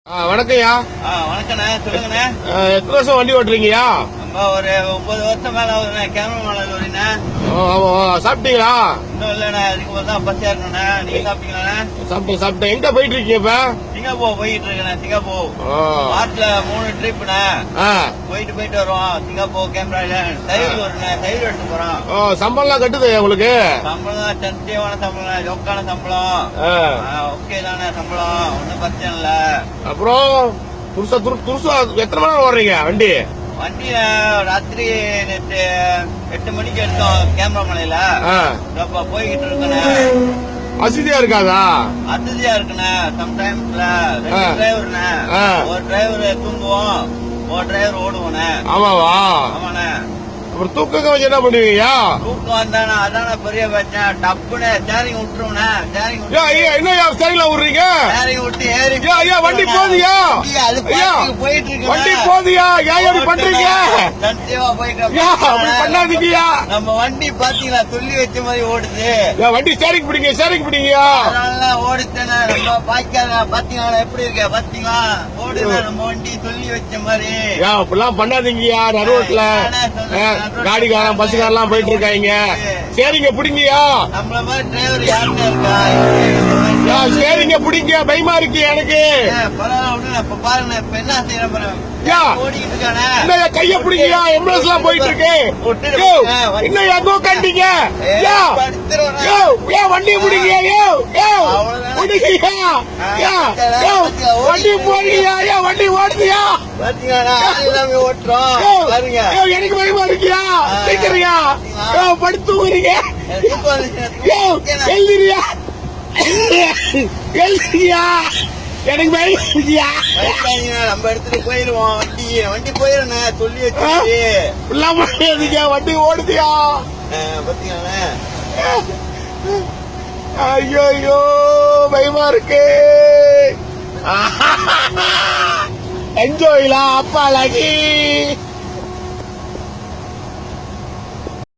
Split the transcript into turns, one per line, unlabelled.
வணக்கம்யா.
வணக்கண்ணே, சொல்லுங்கண்ணே.
எத்தனை வருஷம் வண்டி ஓட்டுறீங்கயா?
ஒரு 9 வருஷம் மேல ஆகுதுண்ணே. கேமரா மேல வரீண்ணே.
சாப்பிட்டீங்களா?
இன்னும் இல்லண்ணே, அதுக்கு போது தான் பஸ்ஸா இருக்கணுண்ணே. நீங்க சாப்பிட்டீங்களாண்ணே?
சாப்பிட்டேன். எங்க போயிட்டு இருக்கீங்க இப்ப?
சிங்கப்பூர் போயிட்டு இருக்கேண்ணே. சிங்கப்பூர் மார்ச்ல 3 ட்ரிப்ண்ணே. போயிட்டு வருவோம். சிங்கப்பூர் கேமரால தயிர் வருண்ணே. தயிர் எடுத்து போறோம்.
சம்பளம் கட்டுது உங்களுக்கு?
சம்பளம் தான் சத்தியமான சம்பளம், ஜோக்கான சம்பளம். ஓகே தானே சம்பளம், ஒன்னும் பிரச்சனை இல்ல.
அப்புறம் துருசா எத்தனை மணி நேரம் ஓடுறீங்க வண்டி?
வண்டியில ராத்திரி நேற்று 8 மணிக்கு எடுத்தோம் கேமரா மலையில. போய்கிட்டு இருக்குண்ணே.
அசதியா இருக்காதா?
அசதியா இருக்குண்ணே. சம்டைம்ஸ்ல 2 டிரைவர்ண்ணே. ஒரு டிரைவர் தூங்குவோம், ஒரு டிரைவர் ஓடுவோண்ணே.
ஆமாவா?
ஆமாண்ணே.
அப்புறம் தூக்கம் வச்சு என்ன பண்ணுவீங்க?
தூக்கம் வந்தானே அதான பெரிய பிரச்சனை. டப்புன்னு ஸ்டேரிங் விட்டுருவோண்ணே. ஸ்டேரிங்
என்ன ஸ்டேரிங்ல விடுறீங்க?
ஸ்டேரிங் விட்டு ஏறி
வண்டி போதியா?
அது போயிட்டு இருக்கு.
வண்டி போதியா? ஏன் எப்படி பண்றீங்க?
சத்தியமா போயிட்டு
அப்படி பண்ணாதீங்கயா.
நம்ம வண்டி பாத்தீங்களா சொல்லி வச்ச மாதிரி ஓடுது.
வண்டி ஸ்டேரிங் பிடிங்க.
அதனால ஓடுச்சேண்ணே. நம்ம பாய்க்காத பாத்தீங்களா எப்படி இருக்க? பாத்தீங்களா ஓடுது நம்ம வண்டி சொல்லி வச்ச மாதிரி.
அப்படிலாம் பண்ணாதீங்கயா. நடுவோட்ல காடிக்காரன் பஸ்ஸுக்காரெல்லாம் போயிட்டு இருக்காங்க. சரிங்க பிடிங்கயா.
நம்மள மாதிரி டிரைவர் யாருமே இருக்கா?
சரிங்க பிடிங்க. பயமா இருக்கு எனக்கு.
பரவாயில்ல, இப்ப பாருங்க இப்ப என்ன செய்யறேன். ஓடிக்கிட்டு இருக்கானே.
கைய பிடிங்கயா. எம்புலன்ஸ் எல்லாம் போயிட்டு இருக்கு. இன்னும் எங்கோ கண்டிங்க. வண்டி பிடிங்க. வண்டி போடுங்கயா. வண்டி ஓடுதியா? எனக்கு பயமா இருக்கியா? கேக்குறியா? படுத்து ஊறீங்க. எழுதிரியா? எனக்கு பயமா இருக்கியா?
நம்ம எடுத்துட்டு போயிருவோம். வண்டி போயிருந்தேன் சொல்லி வச்சு.
வண்டி ஓடுதியா?
பாத்தீங்களா?
ஐயோ பயமா இருக்கு. என்ஜாய்லா அப்பா லகி.